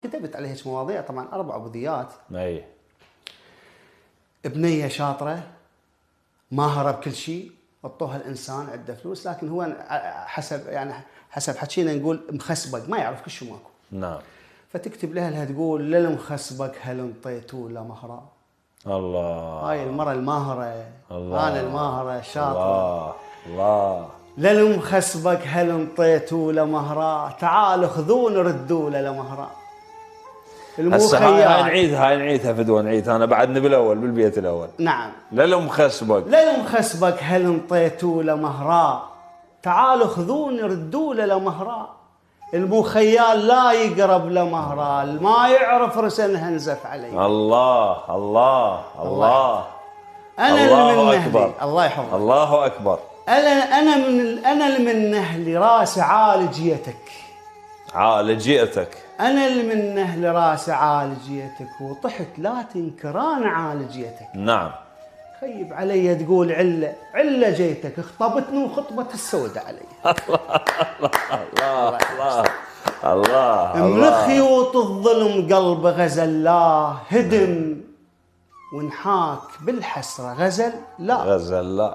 كتبت عليه هيك مواضيع، طبعا 4 ابوذيات. اي. بنيه شاطره ماهره بكل شيء، عطوها الانسان عنده فلوس، لكن هو حسب حكينا نقول مخسبق، ما يعرف كل شيء ماكو. نعم. فتكتب لها تقول للمخسبق هل انطيتوا له مهرا. الله. هاي المرأة الماهرة. الله. انا الماهرة الشاطرة. الله. للمخسبق هل انطيتوا له مهرا، تعالوا خذون ردوا له مهرا. هسه هاي نعيدها فدوى، نعيدها انا بعدنا بالاول بالبيت الاول. نعم. للمخسبق هل انطيتوا له مهرا، تعالوا خذون ردوا له مهرا. المخيال لا يقرب لمهرا، ما يعرف رسنها نزف عليه. الله الله الله. انا الله من اكبر. الله يحفظك. الله اكبر. انا من لراس عالجيتك. عالجيتك. انا من لراس عالجيتك، وطحت لا تنكران عالجيتك. نعم. خيب علي تقول عله جيتك، خطبتني وخطبه السوداء علي. الله الله الله. من خيوط الظلم قلب غزل لا، هدم ونحاك بالحسرة غزل لا. غزل لا.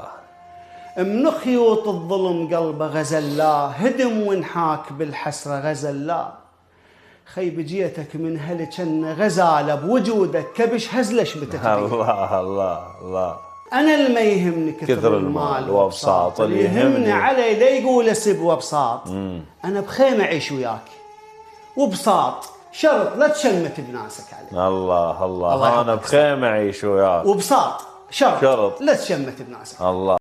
من خيوط الظلم قلب غزل لا، هدم ونحاك بالحسرة غزل لا. خيب جيتك من هلكن غزالة بوجودك، كبش هزلش بتتبين. الله الله الله. أنا اللي ما يهمني كثر المال وبساط، اللي يهمني علي لا يقول اسب وبساط. أنا بخيمة أعيش وياك وبساط، شرط لا تشمت بناسك علي. الله الله. أنا بخيمة أعيش وياك وبساط، شرط شرط لا تشمت بناسك. الله.